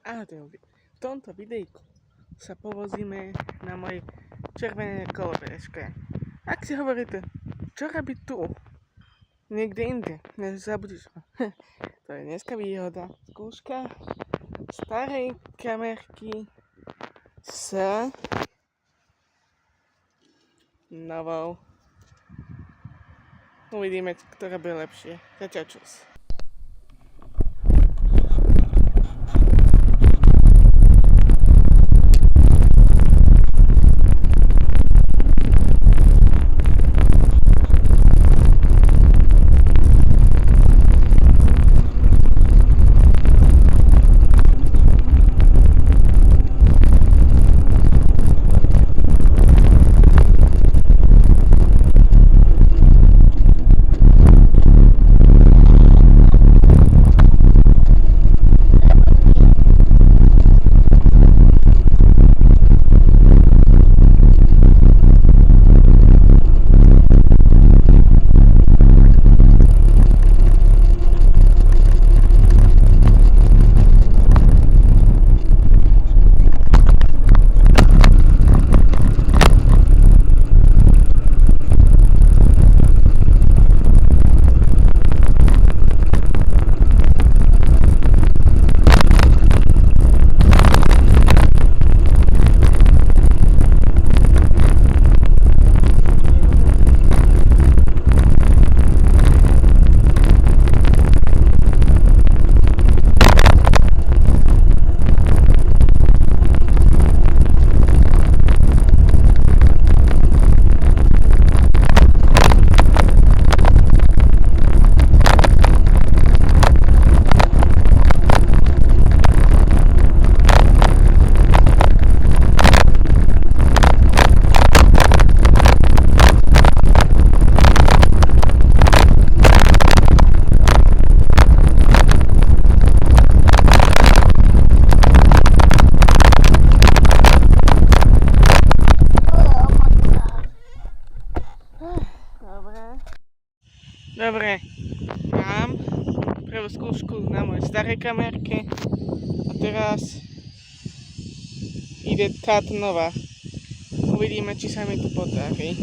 V tomto videjku sa povozíme na mojej červenej kolobežke. Ak si hovoríte, čo robí tu? Niekde inde, nezabudíš ho. To je dneska výhoda. Skúška starej kamerky s novou. Uvidíme, ktorá bude lepšie. Zatiaľ čas. Dobre, mám prvú skúšku na mojej starej kamerke a teraz ide táto nová. Uvidíme, či sa mi to podarí.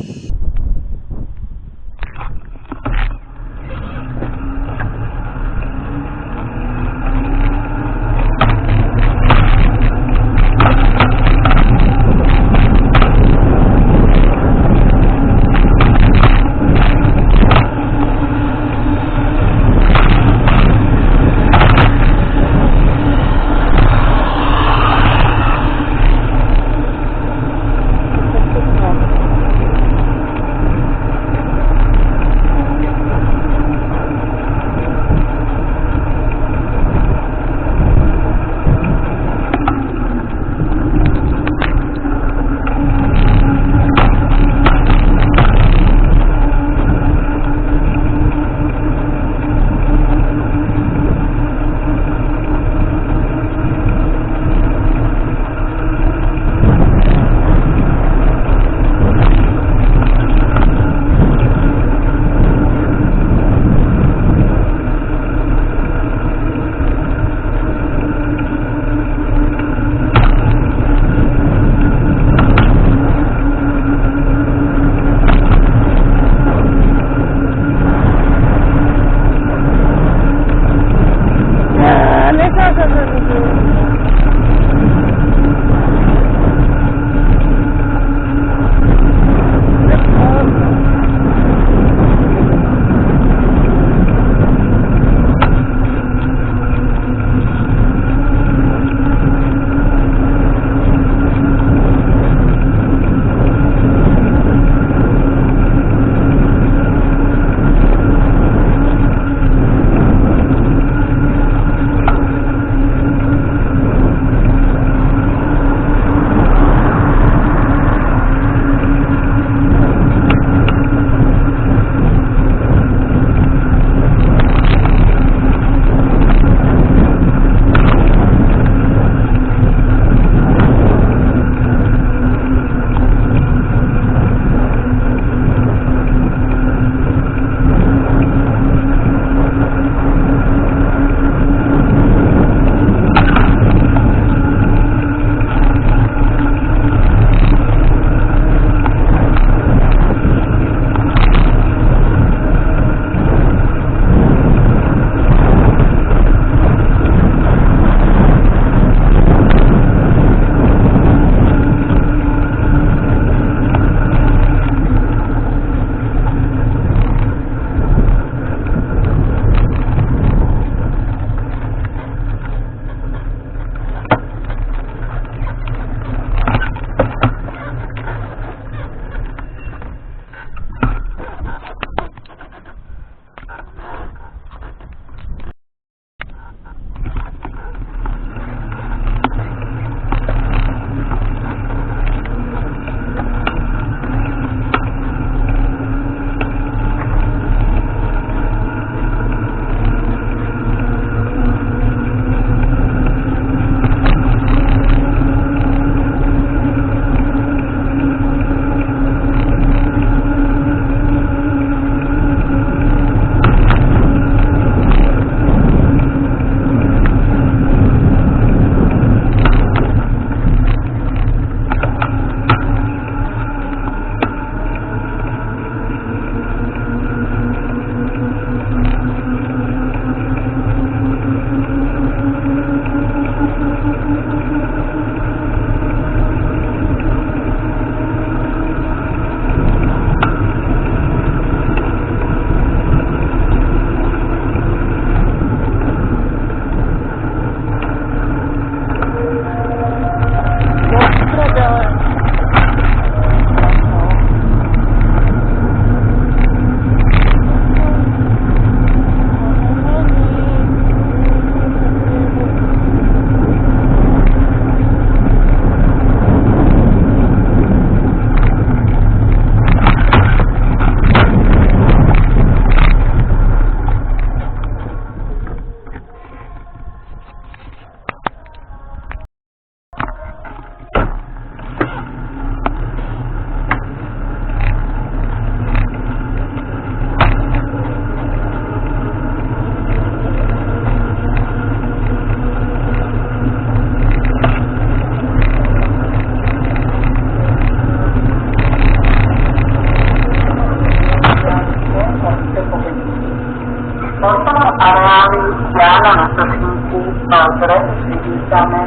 Privítame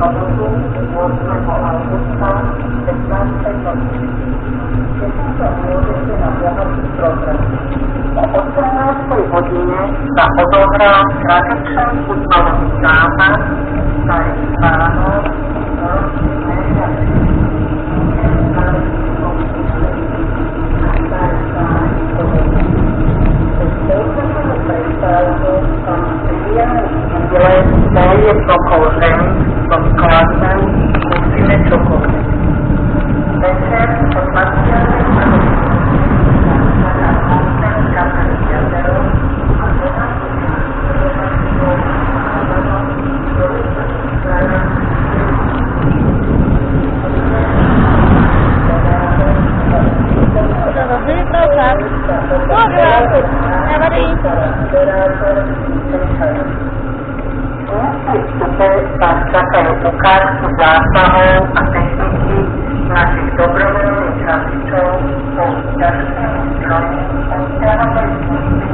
sobotu 8. augusta 15. hodiny. Teším sa môžete na vianočný program. O 18. hodine sa odohrá tradičný futbalový zápas Starých Pánov série Sokol ženy so skladbou Musíme čokoľvek. Večer od 20. na koncert kapely Jazero a vstupe vás čakajú ukážky zásahov a techniky našich dobrovoľných hasičov po ťažkému stroji odťahovej služby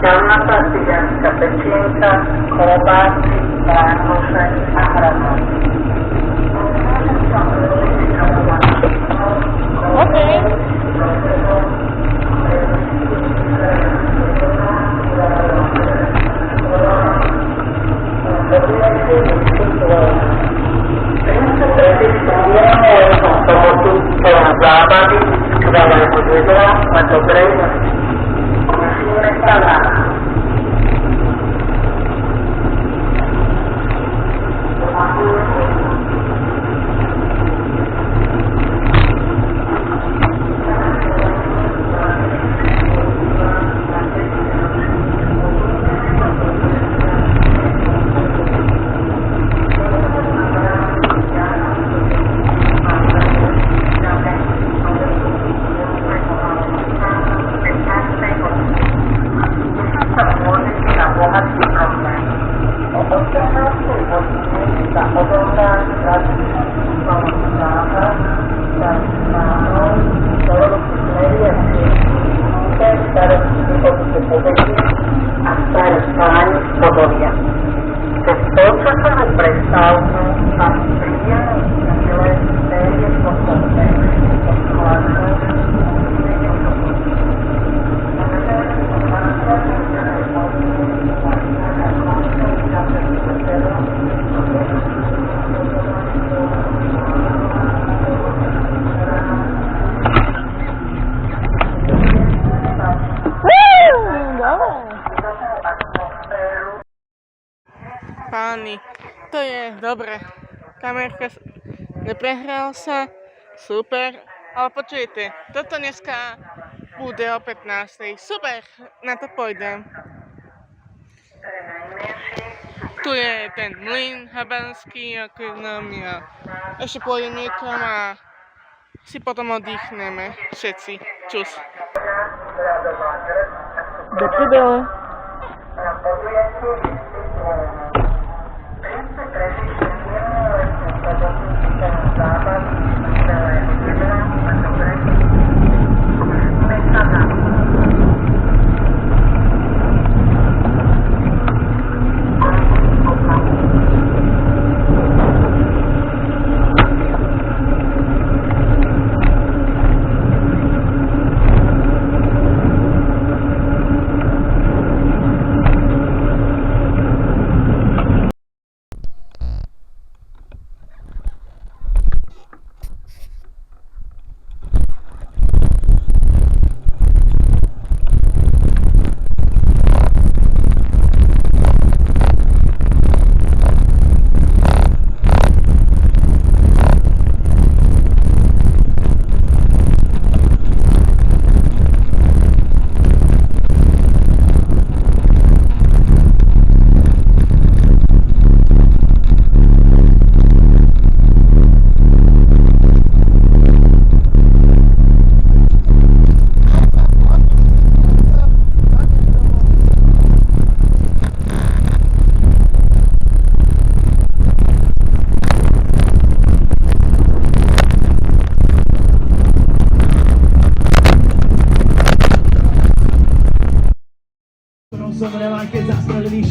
ďalnatá cigánska pečienka, klobásy, bánoše a hranolky. Okay. Sobotu plná zábavy, skvelého jedla a dobrej noci. Musíme sa nájsť. A staré páni z Podovia. Cez polčasovú prestávku a príjemné chvíle série poslednej od skladbu Páni, to je dobre. Kamerka neprehral sa, super. Ale počujete, toto dneska bude o 15. Super, na to pôjdem. Tu je ten mlyn habanský, a ešte pôjdem niekam a si potom oddychneme všetci. Čus. Do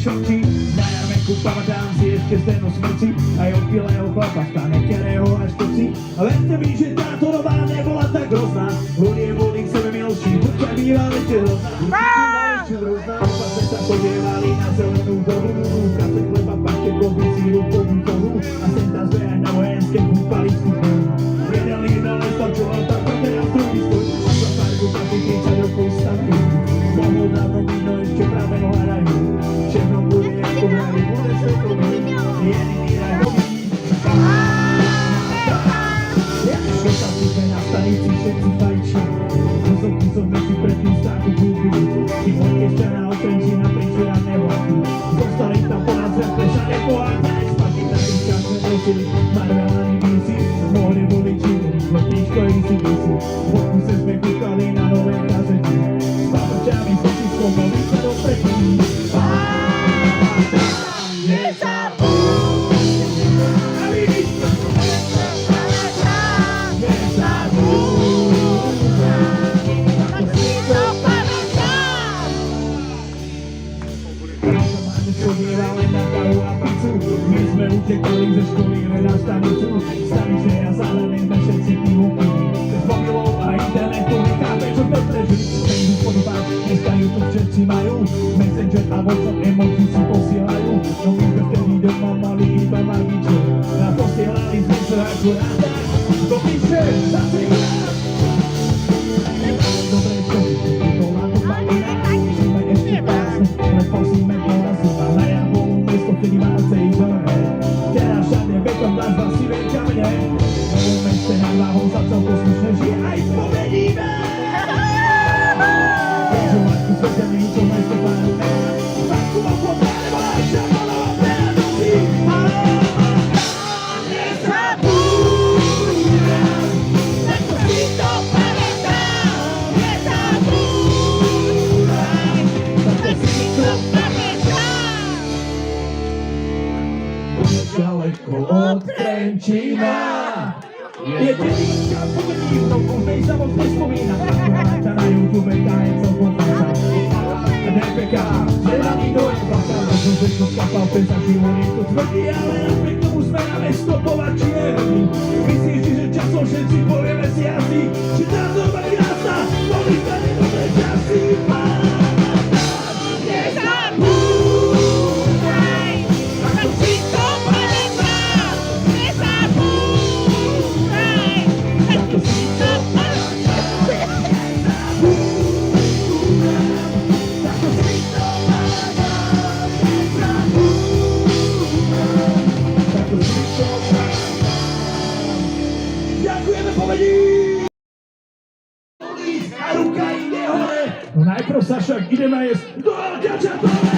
šočí. Na jarmenku pamätám si ešte scénu smrti, aj opilého chlapa stane, ktorého až kocí. A verte mi, že táto doba nebola tak hrozná, ľudia boli k sebe milší, buďka bývali ešte hrozná. Opace sa podievali na zelenú vodu, kafe chleba, paštek, kozy, síru, podúkovu a sem tam sme aj na vojenské kúpali vstupnú. Jeden lídol nestačilo, tak to teraz druhý stôj. Za farbu každý 30 rokov stavky, mohol dávno víno ešte práve hľadajú. Černom bude ako hrajú, bude svetový, jediný rakový. Dotazu sme na stanici všetci fajči, rozhodky som si predtým stáku kúpili. Tí vojky ešte na Trenčín na príčerane vlaky. Zostali tam po nás zrepne, všade pohádne, spaky na rýčkách sme nosili, marmelani víci, more boli čili, letníčko i si víci. V okuse sme kúkali na nové kazety, s papačami, potiskom, boli sa do pekný. My sme utekali ze školy na stanicu, stanice a zálené sme všetci pivo pili. Bez mobilov a internetu nechápe, čo sme prežili. Facebook podobáč, dneska YouTube všetci majú, Messenger a WhatsApp emoji si posielajú. No my sme vtedy doma mali iba magiče, a posielali sme sa akurát tak, do píše, zase krát. Nemáme dobré školy, to na to mali na, musíme ešte pásne, len prosíme porazím a na jarbolu mesto, vtedy Vácej zore. Teraz všade beton, dlažba si vie kamene, v novom meste nad Váhom sa celko slušne žije aj spomeníme. Križovatku svetelný, čo mesto páru nemá, Váku ma podľa nebola, šamonová plena nosí. Nezabúdam, tak to si to pamätám, nezabúdam, tak to si to pamätám. Ďaleko od Trenčína je dedinka pomení, v tom každej sa moc nespomína. Aktuálita na YouTube, tá je celkom fajná. DPK, zelený dojem plaká, možno, že to skapal pesa, živo niekto tvrdí, ale napriek tomu sme na mesto povači nehrní. Myslíš si, že časom všetci povieme si asi, či tá doba krásna, boli sme nedobré časy. Nezabúdaj, tak si to pamätám, nezabúdaj, tak si to pamätám, nezabúdaj, tak si to pamätám, nezabúdaj, tak si to pamätám. Ďakujeme, povedí! A ruka ide hore, no najprv sa však ideme jesť do ďačatové!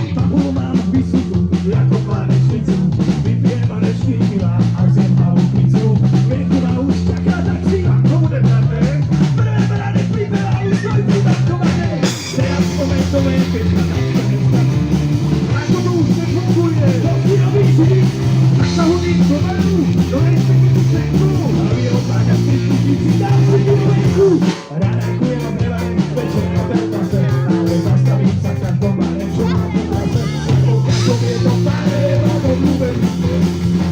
Tabulu mám vysutú, ako planečnicu, vypijem rečný piva a zjem malú pizzu. Venku ma už čaká taxi, to bude pravde, prvé brane príbe a už svoj pribatkované. Teraz momentové, keď ma taxka nestačí, ako to už nefunguje, to si robíš ty, tak sa hodím do varu, do respektu všetku, a vy otáňa z tričky si dám si tú venku. Raňakujem a prevajem večer na peltase, ale zastavím sa každom bare, čo má po trase, lebo každom je to pare, lebo ľúbem,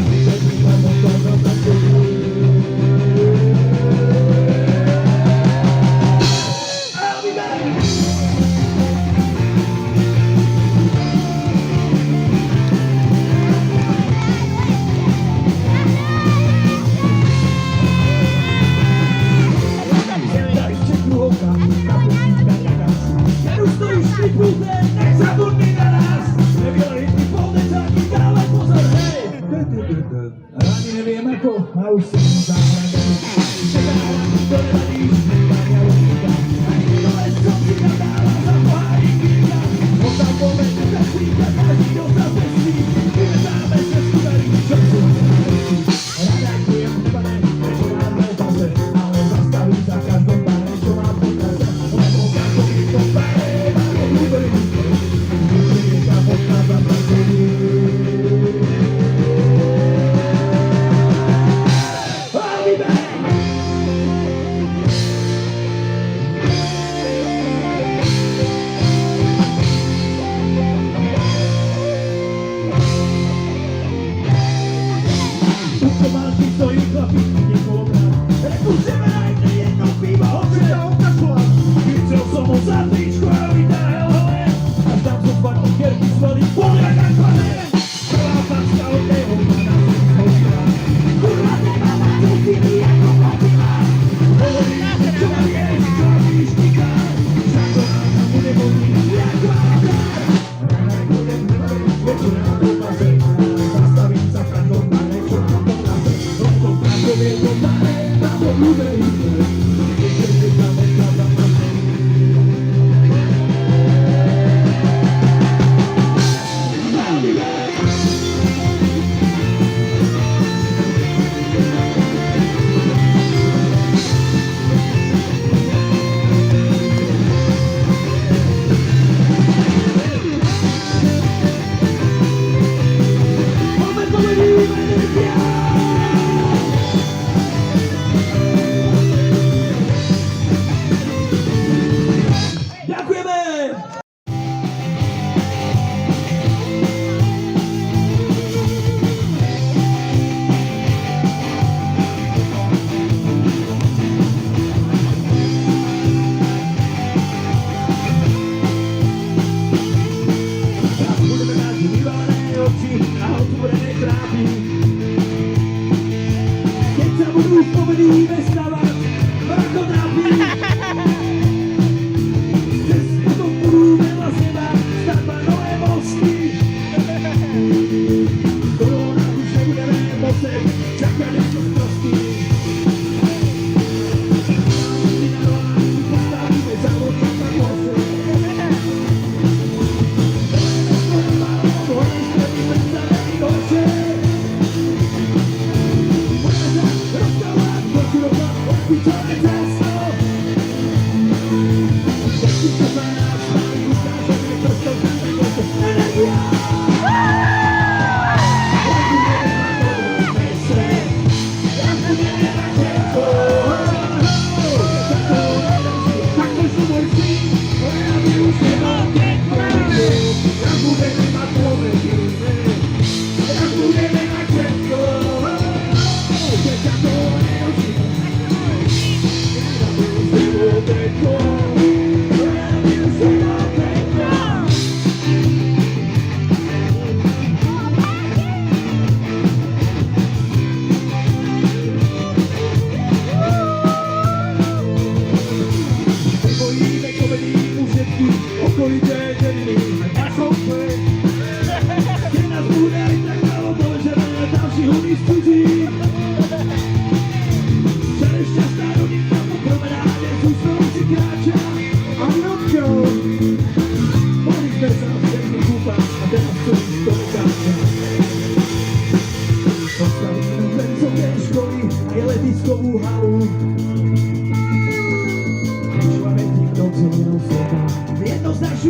všetkým len motor do taky. I'll be back! Dajcie kruhoka, napustím na ňagas. Keď už stojíš pri pulte, nezabudni na nás. Nevielej ty poldeťáky, dávaj pozor, hej! Ani neviem ako, a už som záhľadal. Čekávam, to nevadíš, nebania uvíta. Aj to len som si nadáva za pohárik víta. On tam pomene zasvíta, každý dostal pestí. Vyvezáme se skúdari, čo sú nezavestí. Raňakujem nebane, prečo mám na opase, ale zastavím sa každom bare, čo mám po trase. Lebo každom je to bare, bare ľúbený. Vyprieka podchádza pracovný.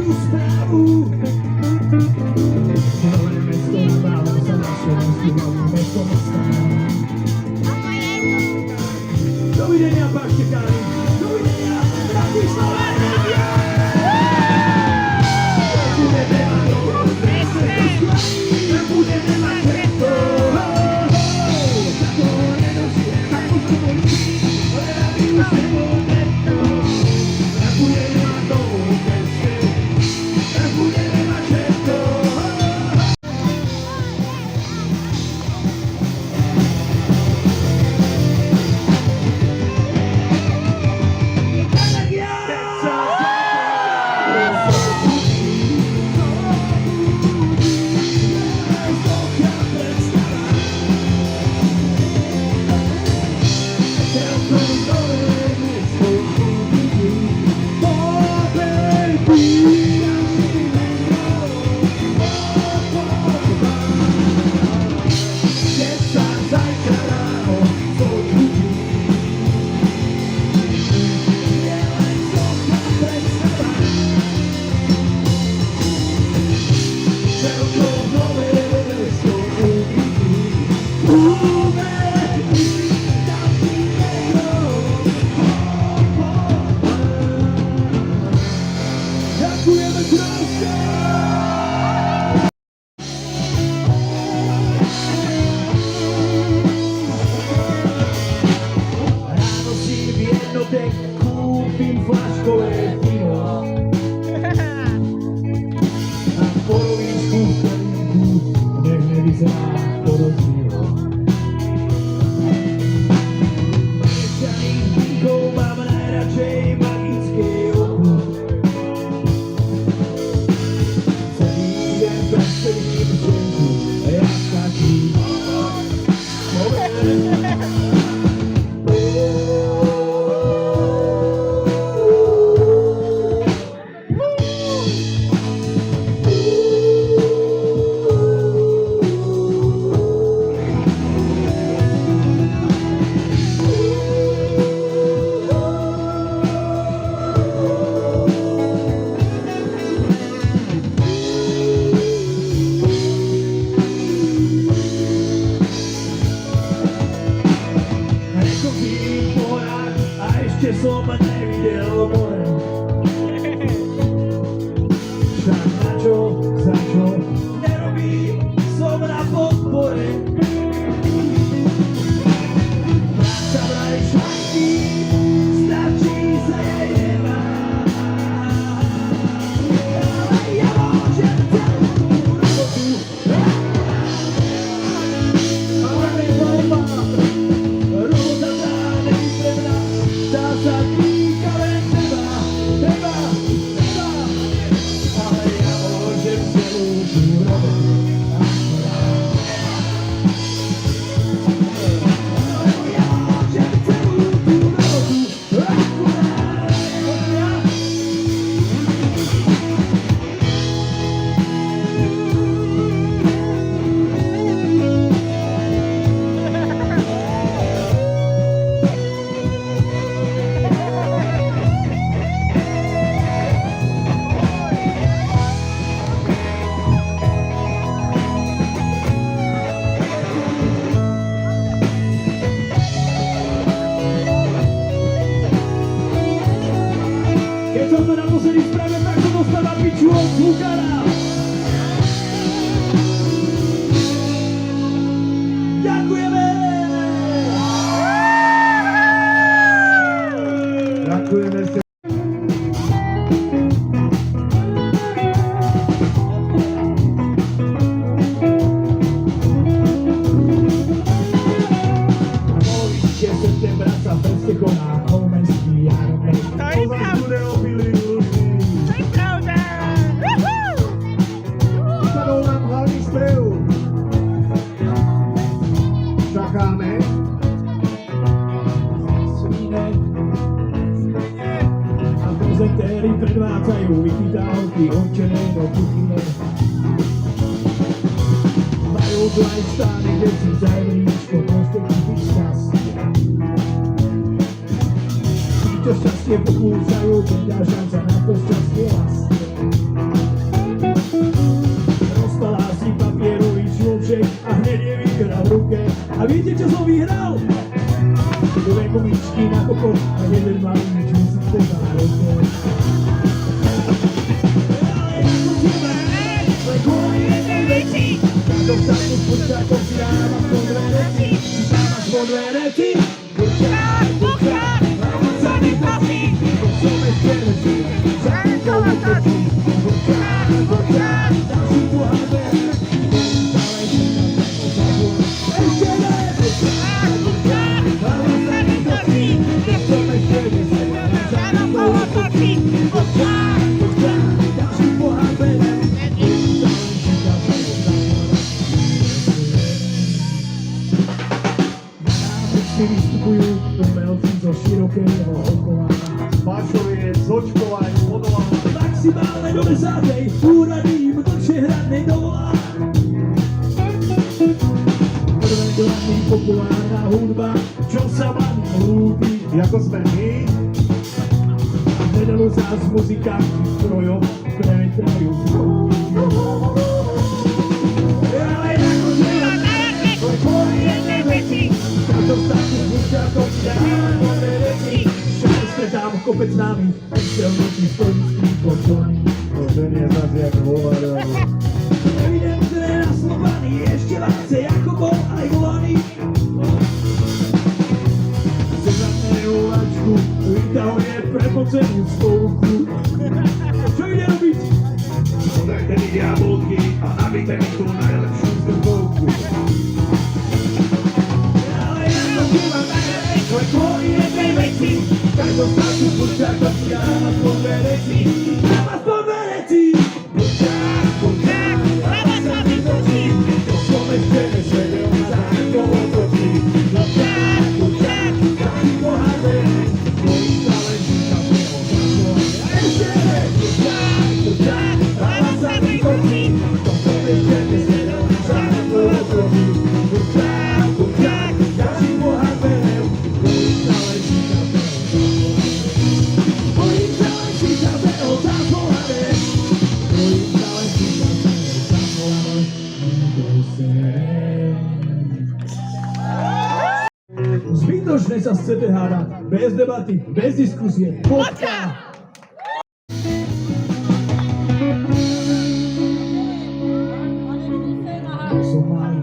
dobrú správu. Nové mesto nabáva sa na Slovensku, hlavné mesto mesta. Dovidenia, paštekári. Dovidenia, Bratislava. Budeme mať dobrú správu. Budeme mať všetko. Za to nenosí, tak už to bolí. Ale aby už nebolo letno. Budeme mať dobrú správu. Budeme mať všetko. Ďakujeme krásne! Ráno si v jednotek kúpim flaškové víno a polovičku v kelíku nech nevyzerá porozdivo. Miešaných dýchov mám najradšej magické okno. Predstavím ženku a ja taký ešte som nevidel more. Však na čo, za čo, nerobím som na podpore. Práca vraj šlachtí, stačí sa jej nemá. Ale ja môžem celú robotu. Ale mi bomba, robota tá nevypevná. Dá sa týka len teba, ale ja môžem celú tú robotu akorát. Ale ja môžem celú tú robotu akorát. Keď som to naposledy spravil, tak som dostala piču od zvukara. Ďakujeme! Ďakujeme si. Polovičke septembra sa v Breste koná Olmenský jarnej. Bude opilý ľudí. To je pravda! Vypadol nám hlavný spev. Čakáme. Svínek. A prezentéri predvádzajú vychytávky určené do kuchyne. Majú tu aj stány, kde si za evríčko proste kúpiť šťastie. Tí, čo šťastie pokúšajú, keď šanca na to šťastie vlastne. viete, čo som vyhral? Dve gumičky na kokos a jeden malý, čo si chcel na rokov. Dostanu spúšťakom si dávam po dve reci. Dávaš po dve reci. Bučák, hlavne sa mi pasí. To som ešte reci. Zároveň otočí. Bučák, ďalší pohár veci. Dávaj si na tento zabor. Ešte raz. Bučák, hlavne sa mi pasí. To som ešte reci. Zároveň otočí. Bučák, ďalší pohár veci. Vystupujú umelci zo širokého okola. Pašoviec, Zočková, Vodová. Maximálne do 10. úrady im dlhšie hrať nedovolá. Prvé hlavný populárna hudba, čo sa vám ľúbi. Jako sme my, Nedalo zás muzika strojov pretrajú prúdy. Ale ako želať, tvoj poriadne veci. Dostanú bučákom si dávam po dve reci. Všade stretám kopec námi, excelnutí stolických končovaní. to ten je zase jak hovado. Evidentne naslovaný, ešte viacej ako bol aj volaný. Zezatne uvačku, vytahuje prepocenú spolku. Čo ide robiť? Podajte mi jablky a nabíte mi tú najlepšiu zdrkovku. Tvoj poriadnej veci, tak dostanú bučákom si dávam po dve reci. Dávam po dve reci. Bučák, hlava sa mi točí. To som ešte nesvedel, zároveň otočí. Bučák, taký pohár veci. Tvojich záleží kapného zákola. Ešte raz. Bučák, hlava sa mi točí. To som ešte nesvedel, zároveň otočí. Bučák, ďalší pohár veci. Zbytočne sa chcete hádať, bez debaty, bez diskusie, bodka! Ako sa volá?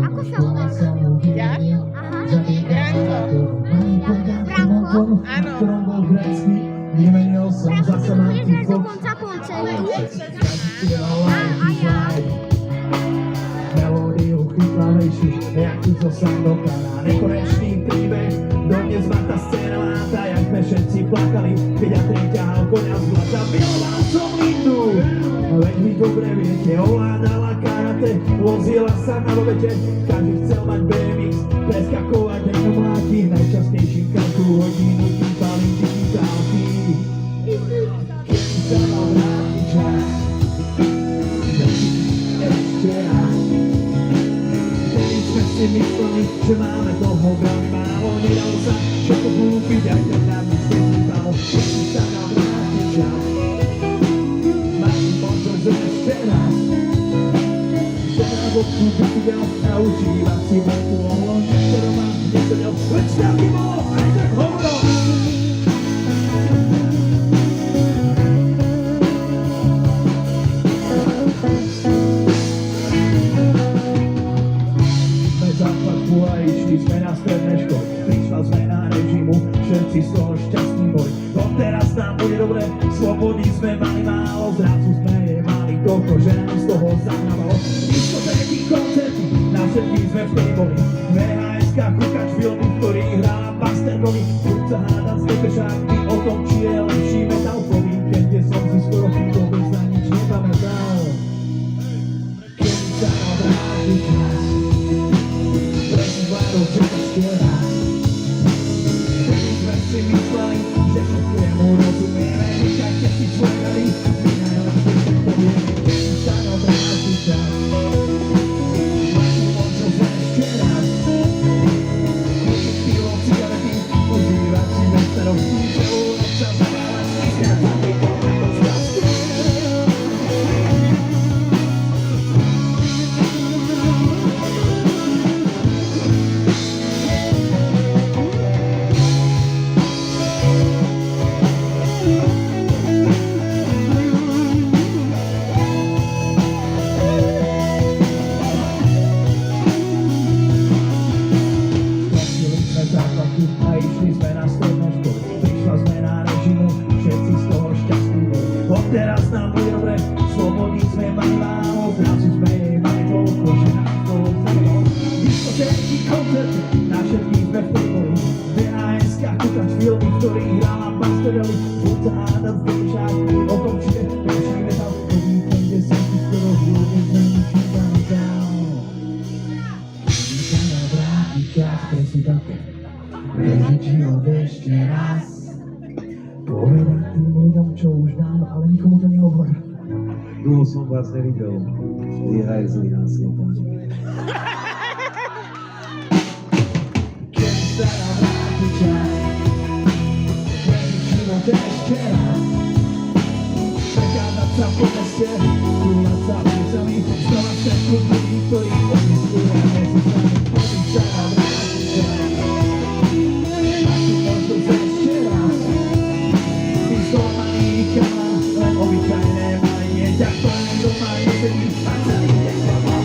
Ako sa volá? Ja? Aha. Branko. Branko? Áno. Vymenil som zasa na Budeš hrať do konca koncertu? A ja? Melódiu chytlavejšiu, jak tu zo Sandokana. Nekonečný príbeh, dodnes ma tá scéna láta, jak sme všetci plakali, keď Adrian ťahal koňa z blata. Miloval som Lindu, veď vy dobre viete, ovládala karate, vozila sa na rovete, každý chcel mať BMX, preskakovať pneumáky, najčastejším kartu hodinu, pýtali digitálky. Kedy sa mal vrátiť čas, ešte raz. Vtedy sme si mysleli, že máme toho veľmi málo, nedalo sa všetko kúpiť, aj ten nám nic nezývalo. Kedy sa mal vrátiť čas, máš možno, že ešte raz. Že na boku by videl a užívať si voľku ohľad, ktorou mám nesedel, veď stavky bolo aj tak hovno. A išli sme na stredné školy, prišla zmena režimu, všetci z toho šťastný boli. Doteraz nám bude dobre, slobody sme mali málo, zrazu sme je mali toľko, že nám z toho zahrávalo. Diskotéky, koncerty, na všetky sme vtedy boli. VHS-ka, kúkač filmu, ktorý hrala Pasterkovi. Furt sa hádať z depešáky o tom, či je lepší metalkový, keď som si skoro vôbec na nič nepamätal. Kedy sa nám vráti čas, vtedy sme si mysleli, že všetkému rozumieme, nechajte si svoje rady, my najlepšie si povieme, kedy sa nám vráti čas. Máš možnosť ešte raz, kúpiť pivo, cigarety, užívať si vesterov, celú noc sa zabávať, skrácať tej pomento zrazku. ktorý hrála pastoreli, zvúca háda v dešách, o tom, či je lepší metal, to víkend 10, skoro vôbec zaničí vám dal. Víta na vráti čas, presne tak, prežiť život ešte raz. Povedať tým ľuďom, čo už dám, ale nikomu to nehovor. Dlho som vás nevidel, vyhraj zlý náslov. Keď sa nám vráti čas, prežiť život ešte raz. Prechádzať sa po meste, kúľať sa ulicami, znova všetko ľudí, ktorí odmyslujú a medzi sami. Keď sa nám vráti čas, a tu možnosť ešte raz. Vyslovaný chalan, len obyčajné majenie, ťa to len doma nesedí a celý deň sa má.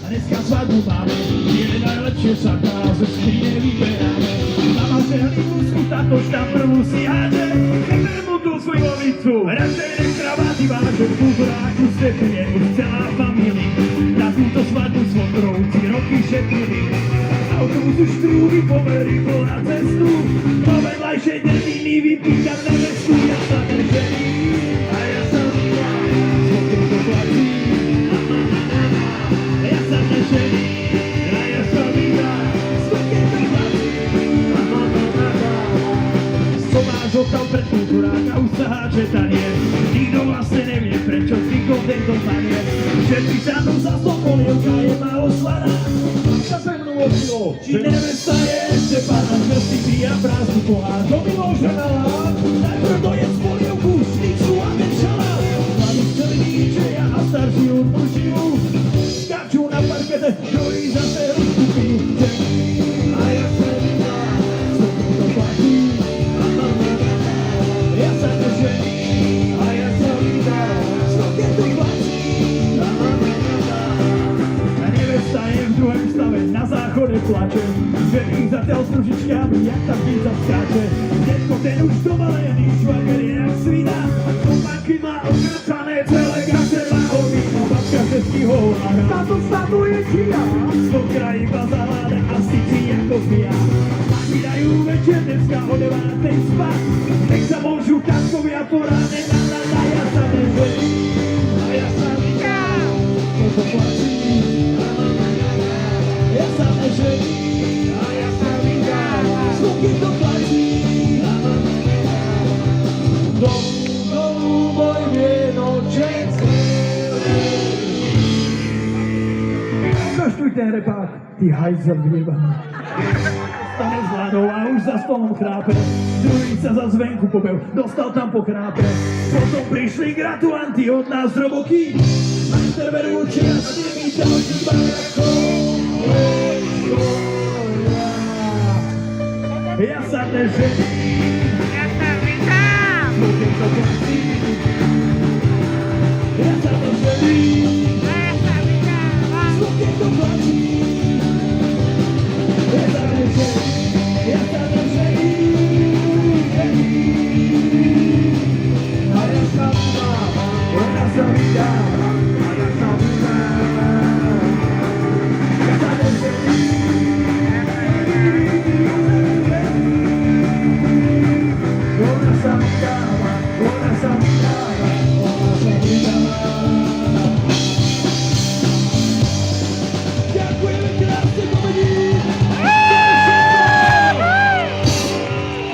A dneska svadbu máme, je najlepšie sa dá, zo skrine vyberáme. Mama žehli úzku, táto štamprvu si háže, nechme mu tú svoju lovicu. Radšej nech kraváty váže, v kultúráku stepne, už celá família. Na túto svadbu svokrovci roky šetrili. Autobus už trúby pomerí na cestu, po vedľajšej dediny vypíkam na mestu. Ja sa nežením, a ja sa vydám, svokrom to platí. Ja sa nežením, a ja sa vydám, svokrom to platí. Somáš otal pred kultúrák a už sa háče tanier. Nikto vlastne nevie, prečo vznikol tento tanier. Všetci sa tu za polievka je málo slaná. Sa se mnou opilo, či nevesta je ešte pána, že si pija prázdnu pohár. To mi môže nalát, najprv dojedz polievku, šnicu a ten šalát. Mladí čelní čeja a starší odmlčujú, skáču na parkete, ktorí zase rozkupujú. A ja sa vydám, svokrom to platí. Ja sa nežením, a ja sa vydám, svokrom to platí. A nevesta je v druhém stave, na záchode plače, že ich zatiaľ s ružičkami, jak tam pizza skáče. Detko ten už doma lený, švager je jak svina, tomáky má okrčané celé každé láhody. Babka všetky hovára, táto státu je čia, svokra iba zaváda a síci ako zmia. Mami dajú večer dneska o 9:00 spať, nech sa môžu tankovia poráne na ja sa nežením, a ja sa vydám, to platí. Ja sa nežením, a ja sa vydám, svokrom to platí. Dolu môj vienočenský. Koštuj ten repák, ty hajzel vyjebaný. Stane s hladou a už za stolom chrápe. Druhý sa za zvenku pobel, dostal tam po chrápe. Potom prišli gratulanti od nás z roboky. Majster veru čia s nimi ďalší barakov. Ja sa nežením, Ja sa vydám! svokrom to platí. Ja sa nežením,